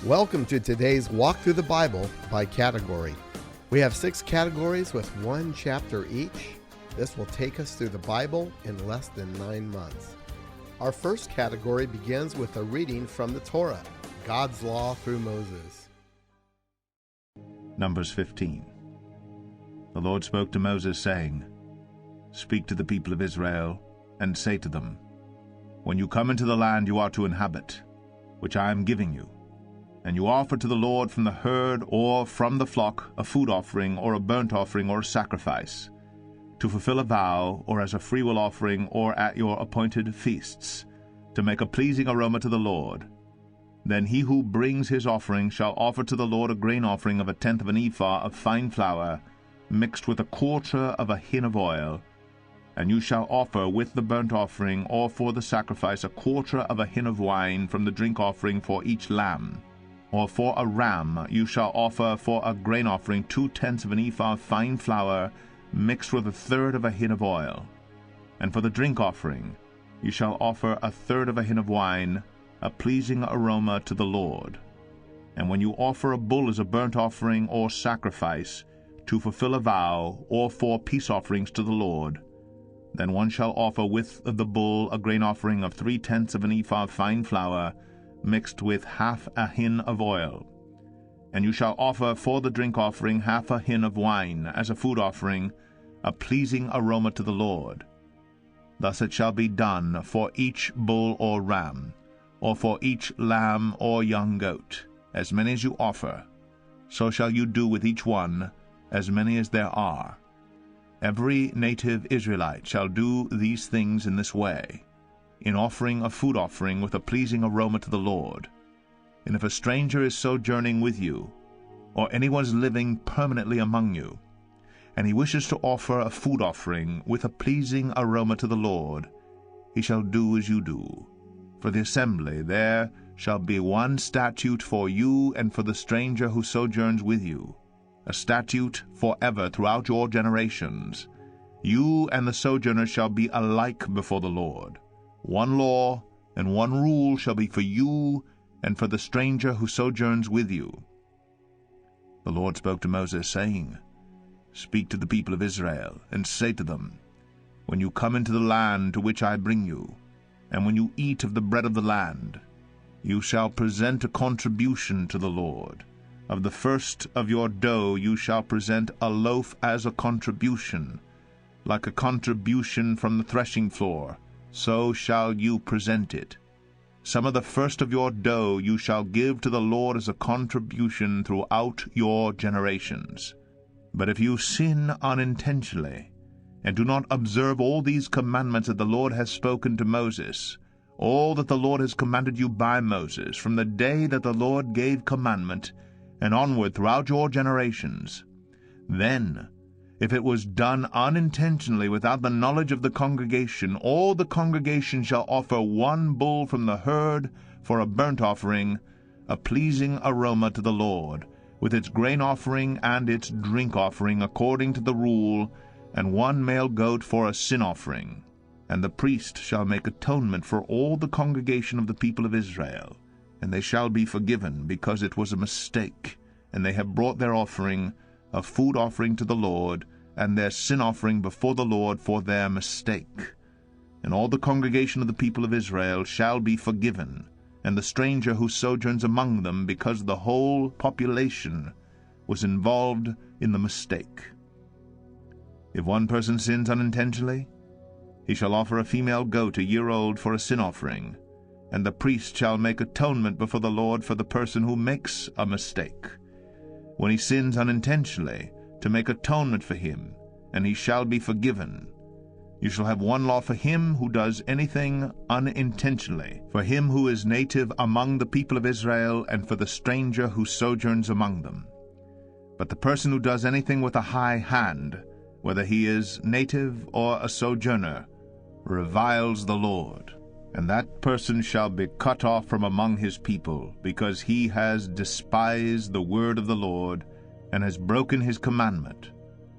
Welcome to today's Walk Through the Bible by category. We have 6 categories with 1 chapter each. This will take us through the Bible in less than 9 months. Our first category begins with a reading from the Torah, God's law through Moses. Numbers 15. The Lord spoke to Moses, saying, "Speak to the people of Israel, and say to them, When you come into the land you are to inhabit, which I am giving you, and you offer to the Lord from the herd or from the flock a food offering or a burnt offering or a sacrifice, to fulfill a vow or as a freewill offering or at your appointed feasts, to make a pleasing aroma to the Lord, then he who brings his offering shall offer to the Lord a grain offering of 1/10 of an ephah of fine flour, mixed with 1/4 of a hin of oil. And you shall offer with the burnt offering or for the sacrifice 1/4 of a hin of wine from the drink offering for each lamb. Or for a ram you shall offer for a grain offering 2/10 of an ephah of fine flour, mixed with 1/3 of a hin of oil. And for the drink offering you shall offer 1/3 of a hin of wine, a pleasing aroma to the Lord. And when you offer a bull as a burnt offering or sacrifice, to fulfill a vow, or for peace offerings to the Lord, then one shall offer with the bull a grain offering of 3/10 of an ephah of fine flour, mixed with 1/2 a hin of oil. And you shall offer for the drink offering 1/2 a hin of wine as a food offering, a pleasing aroma to the Lord. Thus it shall be done for each bull or ram, or for each lamb or young goat, as many as you offer. So shall you do with each one, as many as there are. Every native Israelite shall do these things in this way, in offering a food offering with a pleasing aroma to the Lord. And if a stranger is sojourning with you, or anyone is living permanently among you, and he wishes to offer a food offering with a pleasing aroma to the Lord, he shall do as you do. For the assembly there shall be one statute for you and for the stranger who sojourns with you, a statute forever throughout your generations. You and the sojourner shall be alike before the Lord. One law and one rule shall be for you and for the stranger who sojourns with you." The Lord spoke to Moses, saying, "Speak to the people of Israel, and say to them, When you come into the land to which I bring you, and when you eat of the bread of the land, you shall present a contribution to the Lord. Of the first of your dough you shall present a loaf as a contribution, like a contribution from the threshing floor, so shall you present it. Some of the first of your dough you shall give to the Lord as a contribution throughout your generations. But if you sin unintentionally, and do not observe all these commandments that the Lord has spoken to Moses, all that the Lord has commanded you by Moses, from the day that the Lord gave commandment, and onward throughout your generations, then, if it was done unintentionally without the knowledge of the congregation, all the congregation shall offer one bull from the herd for a burnt offering, a pleasing aroma to the Lord, with its grain offering and its drink offering according to the rule, and one male goat for a sin offering. And the priest shall make atonement for all the congregation of the people of Israel, and they shall be forgiven, because it was a mistake, and they have brought their offering, a food offering to the Lord, and their sin offering before the Lord for their mistake. And all the congregation of the people of Israel shall be forgiven, and the stranger who sojourns among them, because the whole population was involved in the mistake. If one person sins unintentionally, he shall offer a female goat 1 year old for a sin offering, and the priest shall make atonement before the Lord for the person who makes a mistake, when he sins unintentionally, to make atonement for him, and he shall be forgiven. You shall have one law for him who does anything unintentionally, for him who is native among the people of Israel, and for the stranger who sojourns among them. But the person who does anything with a high hand, whether he is native or a sojourner, reviles the Lord, and that person shall be cut off from among his people, because he has despised the word of the Lord, and has broken his commandment.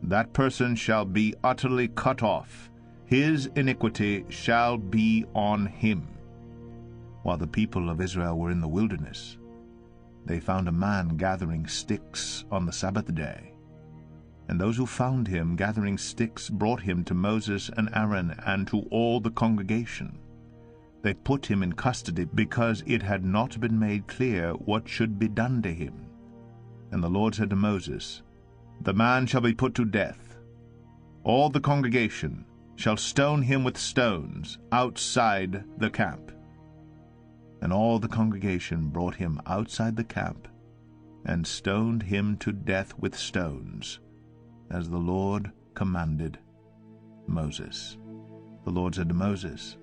That person shall be utterly cut off. His iniquity shall be on him. While the people of Israel were in the wilderness, they found a man gathering sticks on the Sabbath day. And those who found him gathering sticks brought him to Moses and Aaron and to all the congregation. They put him in custody because it had not been made clear what should be done to him. And the Lord said to Moses, "The man shall be put to death. All the congregation shall stone him with stones outside the camp." And all the congregation brought him outside the camp, and stoned him to death with stones, as the Lord commanded Moses. The Lord said to Moses,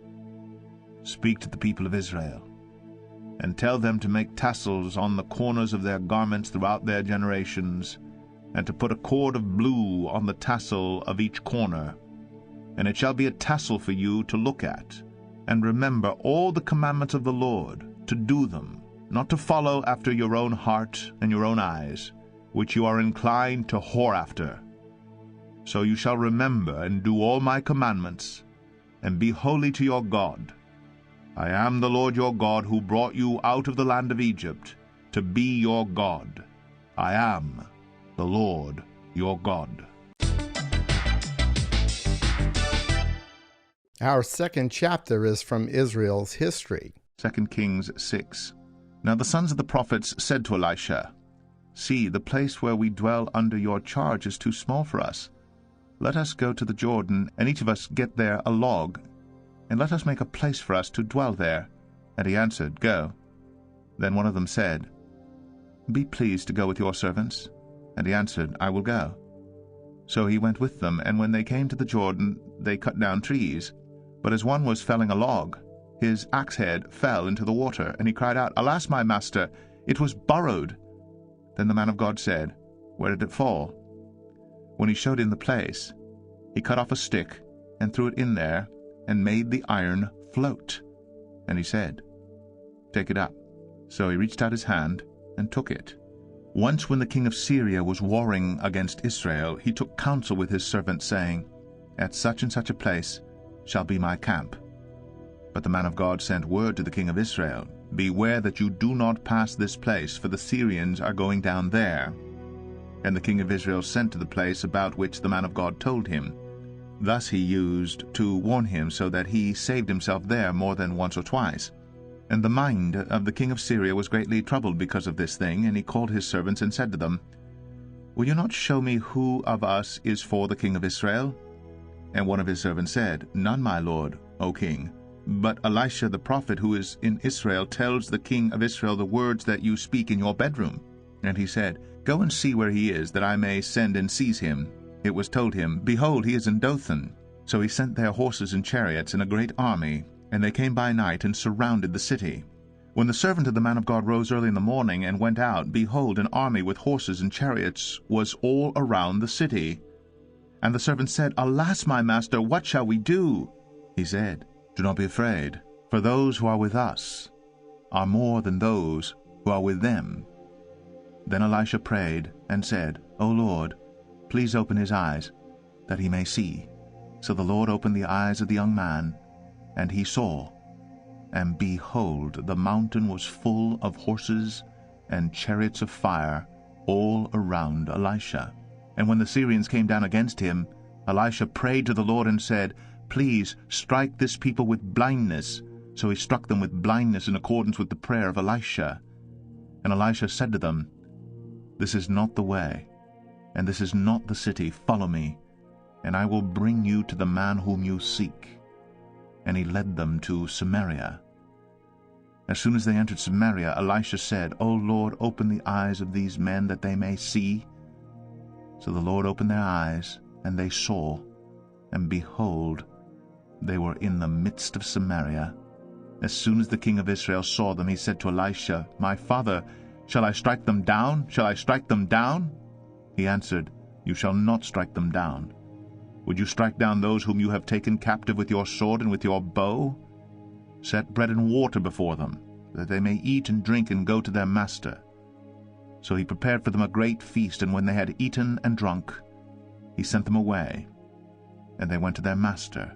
"Speak to the people of Israel, and tell them to make tassels on the corners of their garments throughout their generations, and to put a cord of blue on the tassel of each corner. And it shall be a tassel for you to look at, and remember all the commandments of the Lord, to do them, not to follow after your own heart and your own eyes, which you are inclined to whore after. So you shall remember and do all my commandments, and be holy to your God. I am the Lord your God, who brought you out of the land of Egypt, to be your God. I am the Lord your God." Our second chapter is from Israel's history. 2 Kings 6. Now the sons of the prophets said to Elisha, "See, the place where we dwell under your charge is too small for us. Let us go to the Jordan, and each of us get there a log, and let us make a place for us to dwell there." And he answered, "Go." Then one of them said, "Be pleased to go with your servants." And he answered, "I will go." So he went with them, and when they came to the Jordan, they cut down trees. But as one was felling a log, his axe head fell into the water, and he cried out, "Alas, my master, it was borrowed." Then the man of God said, "Where did it fall?" When he showed him the place, he cut off a stick and threw it in there, and made the iron float. And he said, "Take it up." So he reached out his hand and took it. Once when the king of Syria was warring against Israel, he took counsel with his servants, saying, "At such and such a place shall be my camp." But the man of God sent word to the king of Israel, "Beware that you do not pass this place, for the Syrians are going down there." And the king of Israel sent to the place about which the man of God told him. Thus he used to warn him, so that he saved himself there more than once or twice. And the mind of the king of Syria was greatly troubled because of this thing, and he called his servants and said to them, "Will you not show me who of us is for the king of Israel?" And one of his servants said, "None, my lord, O king. But Elisha the prophet, who is in Israel, tells the king of Israel the words that you speak in your bedroom." And he said, "Go and see where he is, that I may send and seize him." It was told him, "Behold, he is in Dothan." So he sent their horses and chariots and a great army, and they came by night and surrounded the city. When the servant of the man of God rose early in the morning and went out, behold, an army with horses and chariots was all around the city. And the servant said, "Alas, my master, what shall we do?" He said, "Do not be afraid, for those who are with us are more than those who are with them." Then Elisha prayed and said, "O Lord, please open his eyes, that he may see." So the Lord opened the eyes of the young man, and he saw. And behold, the mountain was full of horses and chariots of fire all around Elisha. And when the Syrians came down against him, Elisha prayed to the Lord and said, "Please strike this people with blindness." So he struck them with blindness in accordance with the prayer of Elisha. And Elisha said to them, "This is not the way, and this is not the city. Follow me, and I will bring you to the man whom you seek." And he led them to Samaria. As soon as they entered Samaria, Elisha said, "O Lord, open the eyes of these men, that they may see." So the Lord opened their eyes, and they saw, and behold, they were in the midst of Samaria. As soon as the king of Israel saw them, he said to Elisha, "My father, shall I strike them down? Shall I strike them down?" He answered, "You shall not strike them down. Would you strike down those whom you have taken captive with your sword and with your bow? Set bread and water before them, that they may eat and drink and go to their master." So he prepared for them a great feast, and when they had eaten and drunk, he sent them away, and they went to their master.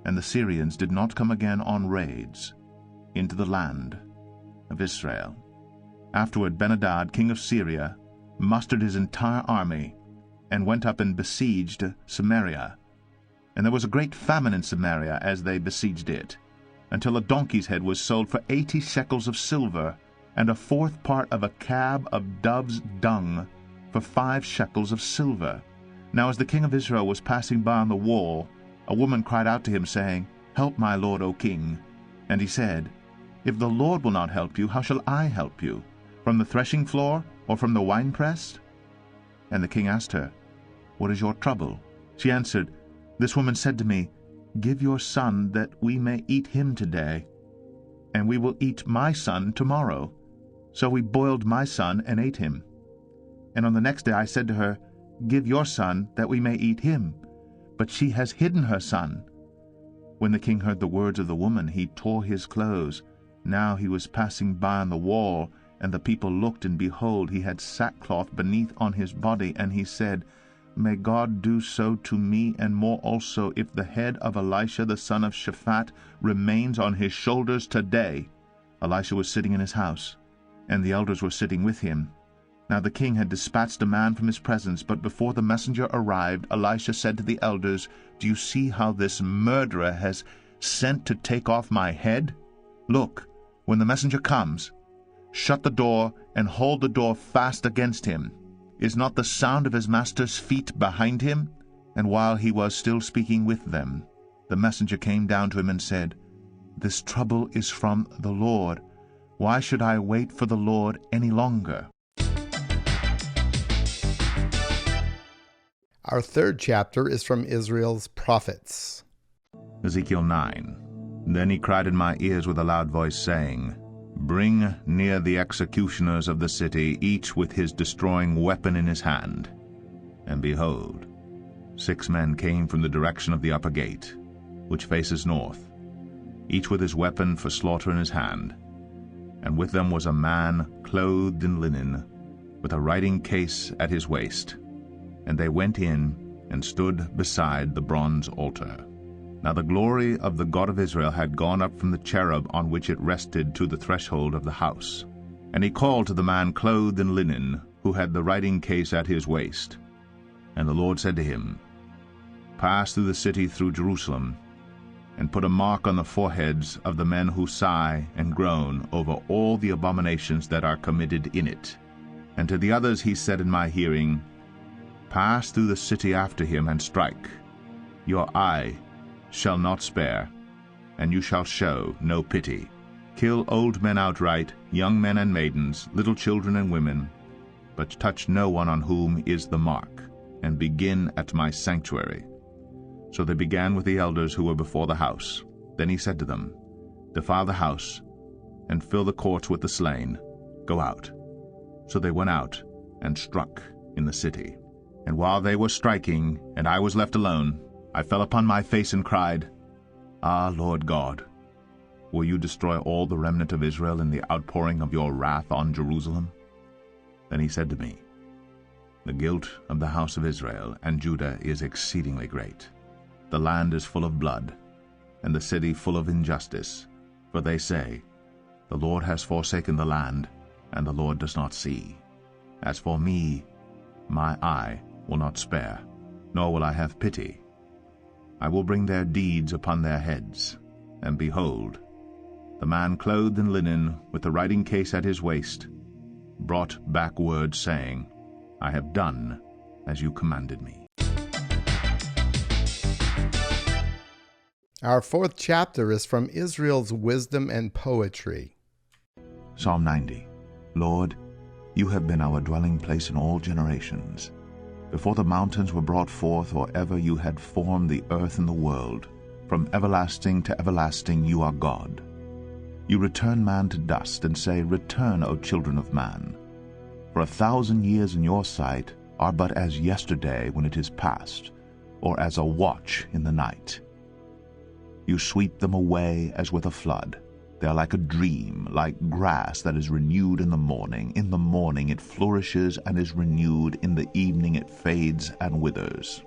And the Syrians did not come again on raids into the land of Israel. Afterward Ben-Hadad, king of Syria, mustered his entire army, and went up and besieged Samaria. And there was a great famine in Samaria as they besieged it, until a donkey's head was sold for 80 shekels of silver, and a fourth part of a cab of dove's dung for 5 shekels of silver. Now as the king of Israel was passing by on the wall, a woman cried out to him, saying, Help my lord, O king. And he said, If the Lord will not help you, how shall I help you? From the threshing floor, or from the winepress? And the king asked her, What is your trouble? She answered, This woman said to me, Give your son, that we may eat him today, and we will eat my son tomorrow. So we boiled my son and ate him. And on the next day I said to her, Give your son, that we may eat him. But she has hidden her son. When the king heard the words of the woman, he tore his clothes. Now he was passing by on the wall, and the people looked, and behold, he had sackcloth beneath on his body. And he said, May God do so to me, and more also, if the head of Elisha the son of Shaphat remains on his shoulders today. Elisha was sitting in his house, and the elders were sitting with him. Now the king had dispatched a man from his presence, but before the messenger arrived, Elisha said to the elders, Do you see how this murderer has sent to take off my head? Look, when the messenger comes, shut the door and hold the door fast against him. Is not the sound of his master's feet behind him? And while he was still speaking with them, the messenger came down to him and said, This trouble is from the Lord. Why should I wait for the Lord any longer? Our third chapter is from Israel's prophets. Ezekiel 9. Then he cried in my ears with a loud voice, saying, Bring near the executioners of the city, each with his destroying weapon in his hand. And behold, 6 men came from the direction of the upper gate, which faces north, each with his weapon for slaughter in his hand. And with them was a man clothed in linen, with a writing case at his waist. And they went in and stood beside the bronze altar. Now the glory of the God of Israel had gone up from the cherub on which it rested to the threshold of the house. And he called to the man clothed in linen, who had the writing case at his waist. And the Lord said to him, Pass through the city through Jerusalem, and put a mark on the foreheads of the men who sigh and groan over all the abominations that are committed in it. And to the others he said in my hearing, Pass through the city after him and strike. Your eye shall not spare, and you shall show no pity. Kill old men outright, young men and maidens, little children and women, but touch no one on whom is the mark, and begin at my sanctuary. So they began with the elders who were before the house. Then he said to them, Defile the house, and fill the courts with the slain. Go out. So they went out, and struck in the city. And while they were striking, and I was left alone, I fell upon my face and cried, Ah, Lord God, will you destroy all the remnant of Israel in the outpouring of your wrath on Jerusalem? Then he said to me, The guilt of the house of Israel and Judah is exceedingly great. The land is full of blood, and the city full of injustice. For they say, The Lord has forsaken the land, and the Lord does not see. As for me, my eye will not spare, nor will I have pity. I will bring their deeds upon their heads. And behold, the man clothed in linen, with the writing case at his waist, brought back word, saying, I have done as you commanded me. Our fourth chapter is from Israel's wisdom and poetry. Psalm 90. Lord, you have been our dwelling place in all generations. Before the mountains were brought forth, or ever you had formed the earth and the world, from everlasting to everlasting you are God. You return man to dust, and say, Return, O children of man. For 1,000 years in your sight are but as yesterday when it is past, or as a watch in the night. You sweep them away as with a flood. They are like a dream, like grass that is renewed in the morning. In the morning it flourishes and is renewed. In the evening it fades and withers.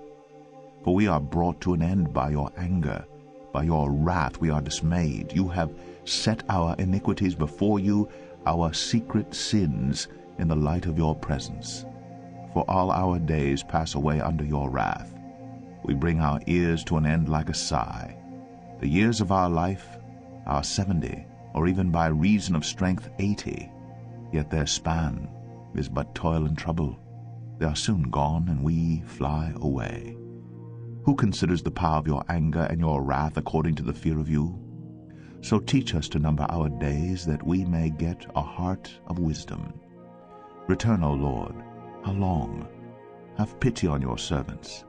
For we are brought to an end by your anger. By your wrath we are dismayed. You have set our iniquities before you, our secret sins in the light of your presence. For all our days pass away under your wrath. We bring our ears to an end like a sigh. The years of our life are 70, or even by reason of strength 80, yet their span is but toil and trouble. They are soon gone, and we fly away. Who considers the power of your anger and your wrath according to the fear of you? So teach us to number our days, that we may get a heart of wisdom. Return, O Lord. How long? Have pity on your servants.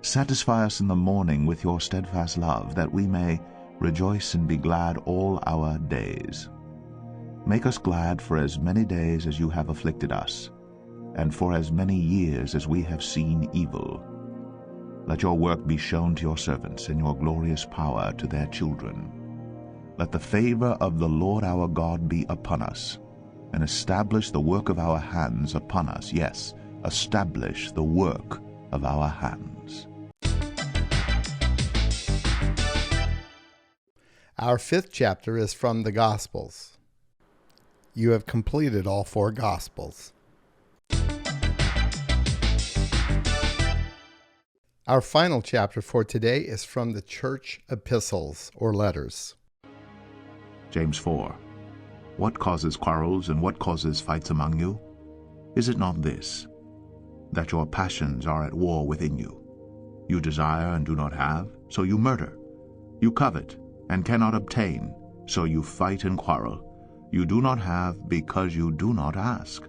Satisfy us in the morning with your steadfast love, that we may rejoice and be glad all our days. Make us glad for as many days as you have afflicted us, and for as many years as we have seen evil. Let your work be shown to your servants, and your glorious power to their children. Let the favor of the Lord our God be upon us, and establish the work of our hands upon us. Yes, establish the work of our hands. Our fifth chapter is from the Gospels. You have completed all 4 Gospels. Our final chapter for today is from the church epistles, or letters. James 4. What causes quarrels and what causes fights among you? Is it not this, that your passions are at war within you? You desire and do not have, so you murder. You covet and cannot obtain, so you fight and quarrel. You do not have because you do not ask.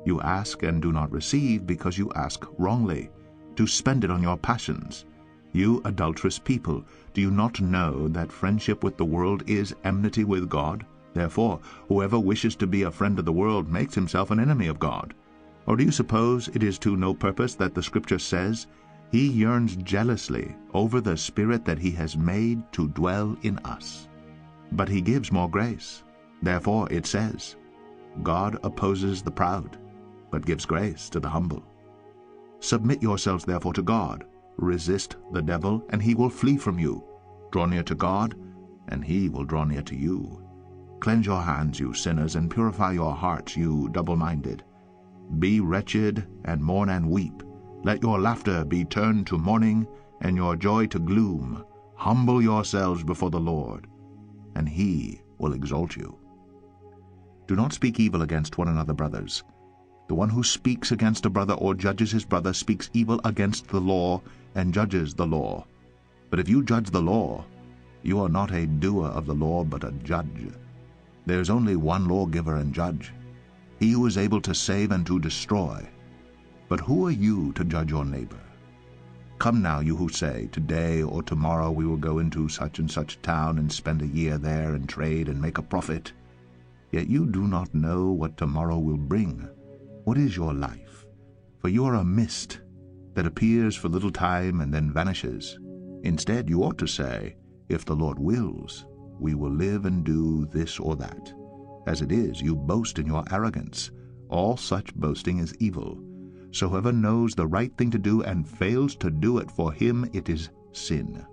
You ask and do not receive because you ask wrongly, to spend it on your passions. You adulterous people, do you not know that friendship with the world is enmity with God? Therefore, whoever wishes to be a friend of the world makes himself an enemy of God. Or do you suppose it is to no purpose that the Scripture says, He yearns jealously over the Spirit that He has made to dwell in us? But He gives more grace. Therefore it says, God opposes the proud, but gives grace to the humble. Submit yourselves therefore to God. Resist the devil, and he will flee from you. Draw near to God, and he will draw near to you. Cleanse your hands, you sinners, and purify your hearts, you double-minded. Be wretched, and mourn and weep. Let your laughter be turned to mourning, and your joy to gloom. Humble yourselves before the Lord, and he will exalt you. Do not speak evil against one another, brothers. The one who speaks against a brother or judges his brother speaks evil against the law and judges the law. But if you judge the law, you are not a doer of the law, but a judge. There is only one lawgiver and judge, he who is able to save and to destroy. But who are you to judge your neighbor? Come now, you who say, Today or tomorrow we will go into such and such town and spend a year there and trade and make a profit. Yet you do not know what tomorrow will bring. What is your life? For you are a mist that appears for a little time and then vanishes. Instead, you ought to say, If the Lord wills, we will live and do this or that. As it is, you boast in your arrogance. All such boasting is evil. So whoever knows the right thing to do and fails to do it, for him it is sin.